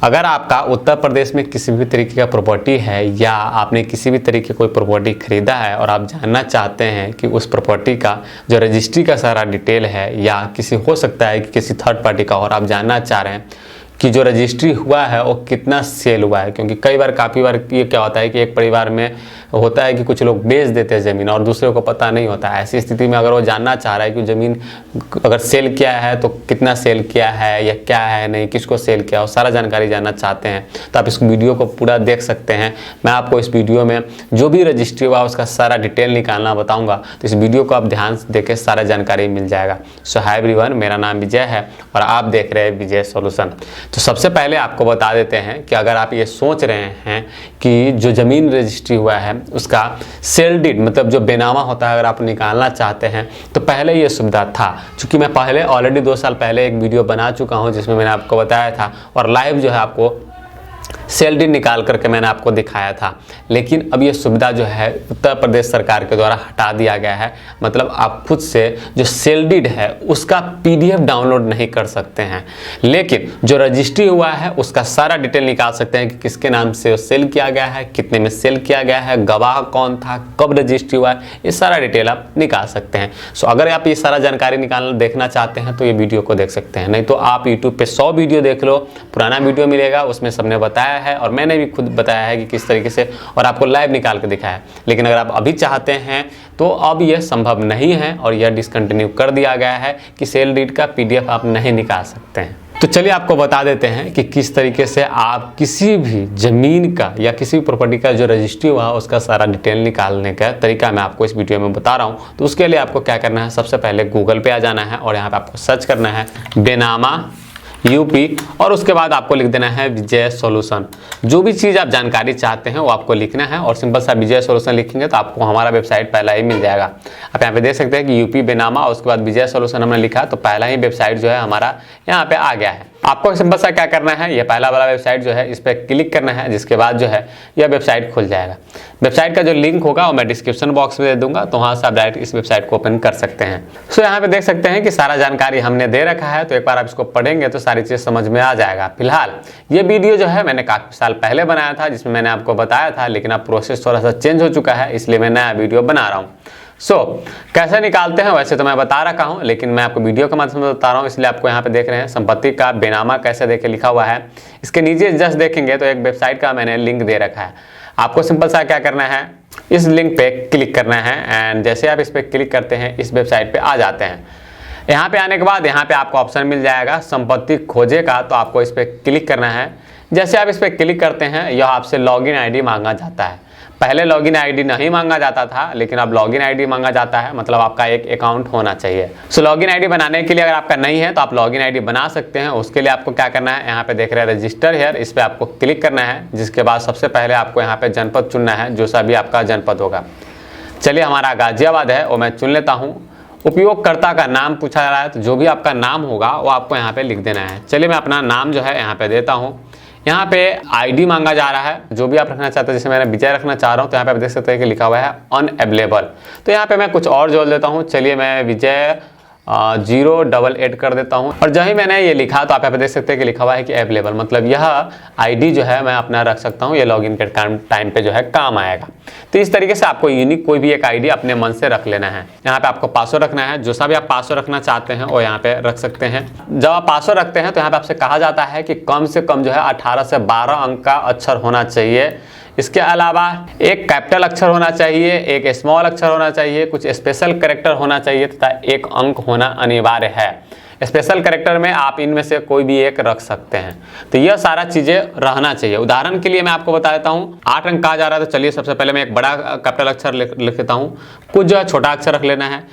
अगर आपका उत्तर प्रदेश में किसी भी तरीके का प्रॉपर्टी है या आपने किसी भी तरीके कोई प्रॉपर्टी खरीदा है और आप जानना चाहते हैं कि उस प्रॉपर्टी का जो रजिस्ट्री का सारा डिटेल है या किसी हो सकता है कि किसी थर्ड पार्टी का और आप जानना चाह रहे हैं कि जो रजिस्ट्री हुआ है वो कितना सेल हुआ है, क्योंकि कई बार काफ़ी बार ये क्या होता है कि एक परिवार में होता है कि कुछ लोग बेच देते हैं ज़मीन और दूसरे को पता नहीं होता है। ऐसी स्थिति में अगर वो जानना चाह रहा है कि ज़मीन अगर सेल किया है तो कितना सेल किया है या क्या है नहीं, किसको सेल किया, वो सारा जानकारी जानना चाहते हैं तो आप इस वीडियो को पूरा देख सकते हैं। मैं आपको इस वीडियो में जो भी रजिस्ट्री हुआ उसका सारा डिटेल निकालना बताऊँगा, तो इस वीडियो को आप ध्यान से देखें, सारा जानकारी मिल जाएगा। सो हाय एवरीवन, मेरा नाम विजय है और आप देख रहे हैं विजय सॉल्यूशन। तो सबसे पहले आपको बता देते हैं कि अगर आप ये सोच रहे हैं कि जो ज़मीन रजिस्ट्री हुआ है उसका सेल डीड मतलब जो बेनामा होता है अगर आप निकालना चाहते हैं तो पहले ये सुविधा था। चूँकि मैं पहले ऑलरेडी 2 साल पहले एक वीडियो बना चुका हूँ जिसमें मैंने आपको बताया था और लाइव जो है आपको सेल डीड निकाल करके मैंने आपको दिखाया था, लेकिन अब ये सुविधा जो है उत्तर प्रदेश सरकार के द्वारा हटा दिया गया है। मतलब आप खुद से जो सेल डीड है उसका PDF डाउनलोड नहीं कर सकते हैं, लेकिन जो रजिस्ट्री हुआ है उसका सारा डिटेल निकाल सकते हैं कि किसके नाम से सेल किया गया है, कितने में सेल किया गया है, गवाह कौन था, कब रजिस्ट्री हुआ है, ये सारा डिटेल आप निकाल सकते हैं। सो अगर आप ये सारा जानकारी निकालना देखना चाहते हैं तो ये वीडियो को देख सकते हैं, नहीं तो आप यूट्यूब पे 100 वीडियो देख लो, पुराना वीडियो मिलेगा उसमें सबने बताया है और मैंने भी खुद बताया है कि किस तरीके से और आपको लाइव निकाल के दिखाया है। लेकिन अगर आप अभी चाहते हैं तो अब यह संभव नहीं है और यह डिसकंटिन्यू कर दिया गया है कि सेल डीड का PDF आप नहीं निकाल सकते हैं। तो चलिए आपको बता देते हैं कि किस तरीके से आप किसी भी ज़मीन का या किसी भी प्रॉपर्टी का जो रजिस्ट्री हुआ उसका सारा डिटेल निकालने का तरीका मैं आपको इस वीडियो में बता रहा हूँ। तो उसके लिए आपको क्या करना है, सबसे पहले गूगल पे आ जाना है और यहाँ पे आपको सर्च करना है बेनामा UP और उसके बाद आपको लिख देना है विजय सॉल्यूशन। जो भी चीज़ आप जानकारी चाहते हैं वो आपको लिखना है और सिंपल सा विजय सॉल्यूशन लिखेंगे तो आपको हमारा वेबसाइट पहला ही मिल जाएगा। आप यहाँ पे देख सकते हैं कि UP बेनामा और उसके बाद विजय सॉल्यूशन हमने लिखा तो पहला ही वेबसाइट जो है हमारा यहाँ पे आ गया है। आपको सिंपल सा क्या करना है, ये पहला वाला वेबसाइट जो है इस पर क्लिक करना है, जिसके बाद जो है यह वेबसाइट खुल जाएगा। वेबसाइट का जो लिंक होगा वो मैं डिस्क्रिप्शन बॉक्स में दे दूंगा, तो वहाँ से आप डायरेक्ट इस वेबसाइट को ओपन कर सकते हैं। सो यहाँ पे देख सकते हैं कि सारा जानकारी हमने दे रखा है, तो एक बार आप इसको पढ़ेंगे तो सारी चीज़ समझ में आ जाएगा। फिलहाल ये वीडियो जो है मैंने काफ़ी साल पहले बनाया था जिसमें मैंने आपको बताया था, लेकिन अब प्रोसेस थोड़ा सा चेंज हो चुका है इसलिए मैं नया वीडियो बना रहा हूँ। कैसे निकालते हैं वैसे तो मैं बता रखा हूं, लेकिन मैं आपको वीडियो के माध्यम से बता रहा हूं, इसलिए आपको यहां पे देख रहे हैं संपत्ति का बेनामा कैसे देखे लिखा हुआ है। इसके नीचे जस्ट देखेंगे तो एक वेबसाइट का मैंने लिंक दे रखा है। आपको सिंपल सा क्या करना है, इस लिंक पे क्लिक करना है एंड जैसे आप इस पर क्लिक करते हैं इस वेबसाइट पे आ जाते हैं। यहाँ पे आने के बाद यहाँ पे आपको ऑप्शन मिल जाएगा संपत्ति खोजे का, तो आपको इस पर क्लिक करना है। जैसे आप इस पर क्लिक करते हैं यह आपसे लॉगिन ID मांगा जाता है। पहले लॉगिन ID नहीं मांगा जाता था, लेकिन अब लॉगिन ID मांगा जाता है, मतलब आपका एक अकाउंट होना चाहिए। सो लॉगिन ID बनाने के लिए अगर आपका नहीं है तो आप लॉगिन ID बना सकते हैं। उसके लिए आपको क्या करना है, यहाँ पे देख रहे हैं रजिस्टर हियर, इस पर आपको क्लिक करना है। जिसके बाद सबसे पहले आपको यहाँ पे जनपद चुनना है, जो सा भी आपका जनपद होगा। चलिए हमारा गाजियाबाद है वो मैं चुन लेता हूँ। उपयोगकर्ता का नाम पूछा जा रहा है, तो जो भी आपका नाम होगा वो आपको यहाँ पे लिख देना है। चलिए मैं अपना नाम जो है यहाँ पे देता हूँ। यहाँ पे ID मांगा जा रहा है, जो भी आप रखना चाहते हैं, जैसे मैंने विजय रखना चाह रहा हूँ, तो यहाँ पे आप देख सकते हैं कि लिखा हुआ है अनअवेलेबल। तो यहाँ पे मैं कुछ और जोड़ देता हूँ। चलिए मैं विजय 088 कर देता हूँ और जब ही मैंने ये लिखा तो आप यहाँ पे देख सकते हैं कि लिखा हुआ है कि अवेलेबल, मतलब यह ID जो है मैं अपना रख सकता हूँ, ये लॉगिन के टाइम पे जो है काम आएगा। तो इस तरीके से आपको यूनिक कोई भी एक ID अपने मन से रख लेना है। यहाँ पे आपको पासवर्ड रखना है, जो सा भी आप पासवर्ड रखना चाहते हैं वो यहाँ पे रख सकते हैं। जब आप पासवर्ड रखते हैं तो यहाँ पे आपसे कहा जाता है कि कम से कम जो है 18 से 12 अंक का अक्षर होना चाहिए। इसके अलावा एक कैपिटल अक्षर होना चाहिए, एक स्मॉल अक्षर होना चाहिए, कुछ स्पेशल कैरेक्टर होना चाहिए तथा एक अंक होना अनिवार्य है। स्पेशल कैरेक्टर में आप इनमें से कोई भी एक रख सकते हैं। तो यह सारा चीज़ें रहना चाहिए। उदाहरण के लिए मैं आपको बता देता हूँ, 8 अंक कहा जा रहा है, तो चलिए सबसे पहले मैं एक बड़ा कैपिटल अक्षर लिख देता हूँ। कुछ जो है छोटा अक्षर रख लेना है।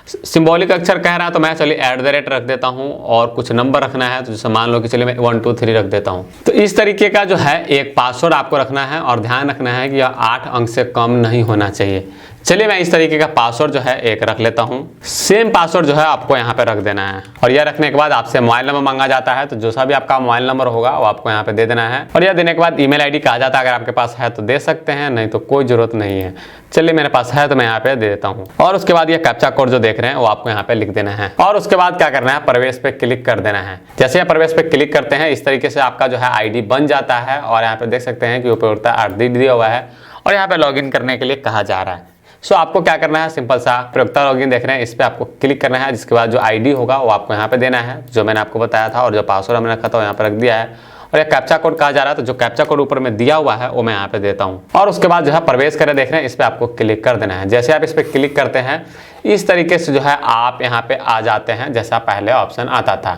सिंबॉलिक अक्षर कह रहा है तो मैं चलिए @ रख देता हूँ और कुछ नंबर रखना है, तो जैसे मान लो कि चलिए मैं 1 2 3 रख देता हूँ। तो इस तरीके का जो है एक पासवर्ड आपको रखना है और ध्यान रखना है कि यह 8 अंक से कम नहीं होना चाहिए। चलिए मैं इस तरीके का पासवर्ड जो है एक रख लेता हूँ। सेम पासवर्ड जो है आपको यहाँ पे रख देना है और यह रखने के बाद आपसे मोबाइल नंबर मांगा जाता है, तो जो सा भी आपका मोबाइल नंबर होगा वो आपको यहाँ पे दे देना है और यह देने के बाद ईमेल आईडी कहा जाता है, अगर आपके पास है तो दे सकते हैं, नहीं तो कोई जरूरत नहीं है। चलिए मेरे पास है तो मैं यहाँ पे दे देता हूँ और उसके बाद ये कैप्चा कोड जो देख रहे हैं वो आपको यहाँ पे लिख देना है और उसके बाद क्या करना है, प्रवेश पे क्लिक कर देना है। जैसे आप प्रवेश पे क्लिक करते हैं इस तरीके से आपका जो है आईडी बन जाता है और यहाँ पे देख सकते हैं कि उपयोगिता आईडी दिया हुआ है और यहाँ पे लॉगिन करने के लिए कहा जा रहा है। सो आपको क्या करना है, सिंपल सा प्रयोक्ता लॉगिन देख रहे हैं इस पे आपको क्लिक करना है, जिसके बाद जो आईडी होगा वो आपको यहाँ पे देना है जो मैंने आपको बताया था और जो पासवर्ड हमने रखा था वो यहाँ पे रख दिया है और ये कैप्चा कोड कहा जा रहा है, तो जो कैप्चा कोड ऊपर में दिया हुआ है वो मैं यहाँ पे देता हूँ और उसके बाद जो है प्रवेश करें देख रहे हैं इस पे आपको क्लिक कर देना है। जैसे आप इस पे क्लिक करते हैं इस तरीके से जो है आप यहाँ पे आ जाते हैं जैसा पहले ऑप्शन आता था।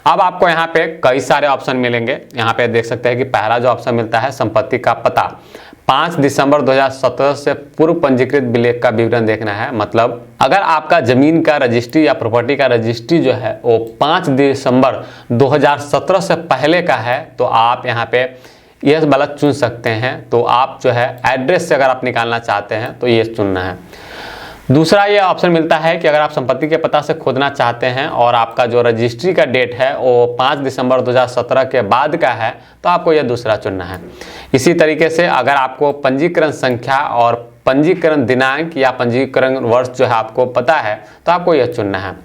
अब आपको यहाँ पे कई सारे ऑप्शन मिलेंगे। यहाँ पे देख सकते हैं कि पहला जो ऑप्शन मिलता है संपत्ति का पता, 5 दिसंबर 2017 से पूर्व पंजीकृत विलेख का विवरण देखना है। मतलब अगर आपका जमीन का रजिस्ट्री या प्रॉपर्टी का रजिस्ट्री जो है वो 5 दिसंबर 2017 से पहले का है तो आप यहाँ पे ये वाला चुन सकते हैं। तो आप जो है एड्रेस से अगर आप निकालना चाहते हैं तो ये चुनना है। दूसरा ये ऑप्शन मिलता है कि अगर आप संपत्ति के पता से खोदना चाहते हैं और आपका जो रजिस्ट्री का डेट है वो 5 दिसंबर 2017 के बाद का है तो आपको यह दूसरा चुनना है। इसी तरीके से अगर आपको पंजीकरण संख्या और पंजीकरण दिनांक या पंजीकरण वर्ष जो है आपको पता है तो आपको यह चुनना है।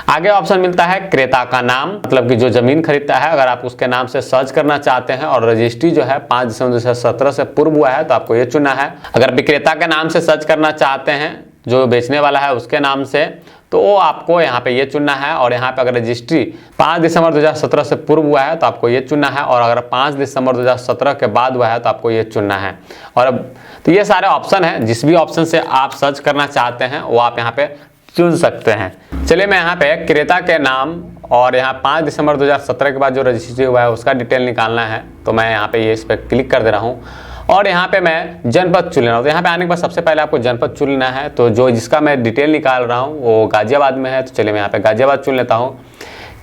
आगे ऑप्शन मिलता है क्रेता का नाम, मतलब कि जो जमीन खरीदता है अगर आप उसके नाम से सर्च करना चाहते हैं और रजिस्ट्री जो है 5 दिसंबर 2017 से पूर्व हुआ है तो आपको ये चुनना है। अगर विक्रेता के नाम से सर्च करना चाहते हैं जो बेचने वाला है उसके नाम से तो वो आपको यहाँ पे ये चुनना है और यहाँ पे अगर रजिस्ट्री 5 दिसंबर 2017 से पूर्व हुआ है तो आपको ये चुनना है और अगर 5 दिसंबर 2017 के बाद हुआ है तो आपको ये चुनना है। और अब तो ये सारे ऑप्शन हैं, जिस भी ऑप्शन से आप सर्च करना चाहते हैं वो आप यहाँ पे चुन सकते हैं। चलिए मैं यहाँ पे क्रेता के नाम और यहाँ 5 दिसंबर 2017 के बाद जो रजिस्ट्री हुआ है उसका डिटेल निकालना है तो मैं यहाँ पे ये इस पर क्लिक कर दे रहा हूँ और यहाँ पे मैं जनपद चुन लेना हूँ। तो यहाँ पे आने के बाद सबसे पहले आपको जनपद चुन लेना है। तो जो जिसका मैं डिटेल निकाल रहा हूँ वो गाजियाबाद में है तो चलिए मैं यहाँ पे गाजियाबाद चुन लेता हूँ।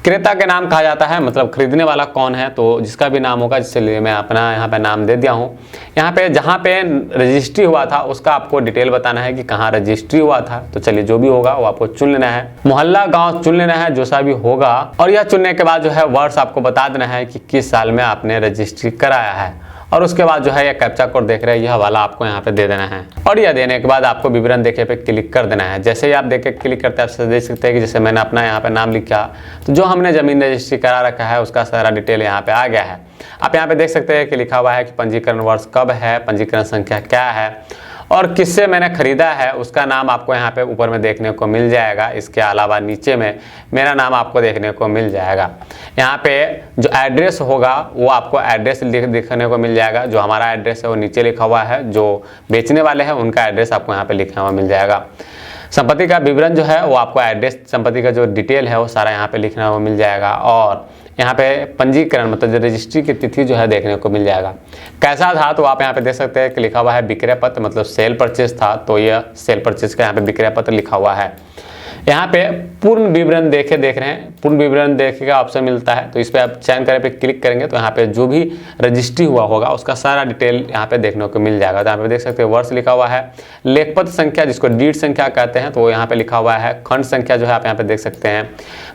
क्रेता के नाम कहा जाता है, मतलब खरीदने वाला कौन है, तो जिसका भी नाम होगा इसलिए मैं अपना यहाँ पे नाम दे दिया हूँ। यहाँ पे जहाँ पे रजिस्ट्री हुआ था उसका आपको डिटेल बताना है कि कहाँ रजिस्ट्री हुआ था। तो चलिए जो भी होगा वो आपको चुन लेना है। मोहल्ला गांव चुन लेना है जो सा भी होगा और यह चुनने के बाद जो है वर्ष आपको बता देना है कि किस साल में आपने रजिस्ट्री कराया है और उसके बाद जो है यह कैप्चा कोड देख रहे हैं यह वाला आपको यहाँ पे दे देना है और यह देने के बाद आपको विवरण देखे पे क्लिक कर देना है। जैसे ही आप देख के क्लिक करते हैं आप देख सकते हैं कि जैसे मैंने अपना यहाँ पे नाम लिखा तो जो हमने जमीन रजिस्ट्री करा रखा है उसका सारा डिटेल यहाँ पे आ गया है। आप यहाँ पे देख सकते हैं कि लिखा हुआ है कि पंजीकरण वर्ष कब है, पंजीकरण संख्या क्या है और किससे मैंने खरीदा है उसका नाम आपको यहाँ पे ऊपर में देखने को मिल जाएगा। इसके अलावा नीचे में मेरा नाम आपको देखने को मिल जाएगा। यहाँ पे जो एड्रेस होगा वो आपको एड्रेस दिखने को मिल जाएगा। जो हमारा एड्रेस है वो नीचे लिखा हुआ है, जो बेचने वाले हैं उनका एड्रेस आपको यहाँ पे लिखा हुआ मिल जाएगा। संपत्ति का विवरण जो है वो आपको एड्रेस, संपत्ति का जो डिटेल है वो सारा यहाँ पे लिखना हुआ मिल जाएगा और यहाँ पे पंजीकरण मतलब जो रजिस्ट्री की तिथि जो है देखने को मिल जाएगा। कैसा था तो आप यहाँ पे देख सकते हैं कि लिखा हुआ है विक्रय पत्र, मतलब सेल परचेज था तो यह सेल परचेज का यहाँ पे विक्रय पत्र लिखा हुआ है। यहाँ पे पूर्ण विवरण देख रहे हैं, पूर्ण विवरण देखे का ऑप्शन मिलता है तो इस पर आप चयन करें पे क्लिक करेंगे तो यहाँ पे जो भी रजिस्ट्री हुआ होगा उसका सारा डिटेल यहाँ पे देखने को मिल जाएगा। तो यहाँ पे देख सकते हैं वर्ष लिखा हुआ है, लेखपत्र संख्या जिसको डीड संख्या कहते हैं तो वो यहाँ पे लिखा हुआ है, खंड संख्या जो है आप यहाँ पे देख सकते हैं।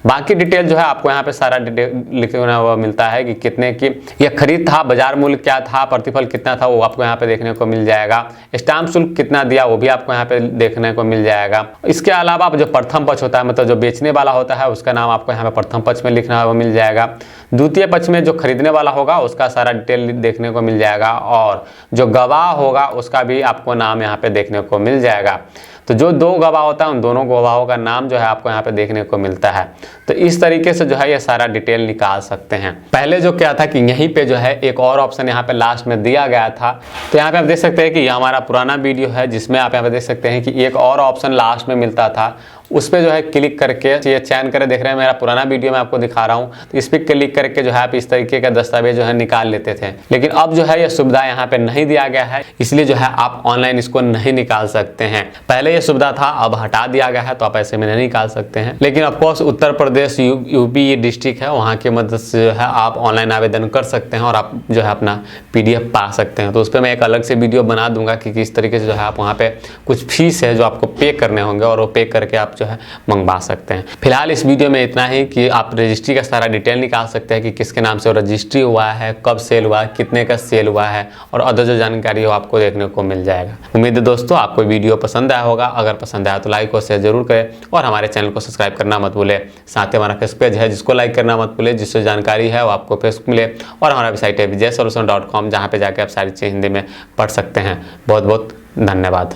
बाकी डिटेल जो है आपको यहाँ पे सारा डिटेल लिखा हुआ मिलता है कि कितने की यह खरीद था, बाजार मूल्य क्या था, प्रतिफल कितना था वो आपको यहाँ पे देखने को मिल जाएगा। स्टाम्प शुल्क कितना दिया वो भी आपको यहाँ पे देखने को मिल जाएगा। इसके अलावा जो प्रथम पक्ष होता है मतलब जो बेचने वाला होता है उसका नाम आपको यहाँ पे प्रथम पक्ष में लिखना वो मिल जाएगा। द्वितीय पक्ष में जो खरीदने वाला होगा उसका सारा डिटेल देखने को मिल जाएगा और जो गवाह होगा उसका भी आपको नाम यहाँ पे देखने को मिल जाएगा। तो जो दो गवाह होता है उन दोनों गवाहों का नाम जो है आपको यहाँ पे देखने को मिलता है। तो इस तरीके से जो है ये सारा डिटेल निकाल सकते हैं। पहले जो क्या था कि यहीं पे जो है एक और ऑप्शन यहाँ पे लास्ट में दिया गया था। तो यहाँ पे आप देख सकते हैं कि ये हमारा पुराना वीडियो है जिसमें आप यहाँ पे देख सकते हैं कि एक और ऑप्शन लास्ट में मिलता था उस पर जो है क्लिक करके ये चयन करें। देख रहे हैं मेरा पुराना वीडियो मैं आपको दिखा रहा हूँ, तो इस पर क्लिक करके जो है आप इस तरीके का दस्तावेज जो है निकाल लेते थे। लेकिन अब जो है ये सुविधा यहाँ पे नहीं दिया गया है, इसलिए जो है आप ऑनलाइन इसको नहीं निकाल सकते हैं। पहले ये सुविधा था, अब हटा दिया गया है, तो आप ऐसे में नहीं निकाल सकते हैं। लेकिन ऑफकोर्स उत्तर प्रदेश यूपी ये डिस्ट्रिक्ट है, वहाँ की मदद से जो है आप ऑनलाइन आवेदन कर सकते हैं और आप जो है अपना PDF पा सकते हैं। तो उस पर मैं एक अलग से वीडियो बना दूंगा कि किस तरीके से जो है आप वहाँ पे कुछ फीस है जो आपको पे करने होंगे और वो पे करके आप जो है मंगवा सकते हैं। फिलहाल इस वीडियो में इतना ही कि आप रजिस्ट्री का सारा डिटेल निकाल सकते हैं कि किसके नाम से रजिस्ट्री हुआ है, कब सेल हुआ है, कितने का सेल हुआ है और अदर जो जानकारी हो आपको देखने को मिल जाएगा। उम्मीद है दोस्तों आपको वीडियो पसंद आया होगा। अगर पसंद आया तो लाइक और शेयर जरूर करें और हमारे चैनल को सब्सक्राइब करना मत भूलें। साथ ही हमारा फेसबुक पेज है जिसको लाइक करना मत भूलें, जिससे जानकारी है वो आपको फेसबुक मिले। और हमारा वेबसाइट है vijayasolution.com, जहाँ पे जाके आप सारी चीज़ हिंदी में पढ़ सकते हैं। बहुत बहुत धन्यवाद।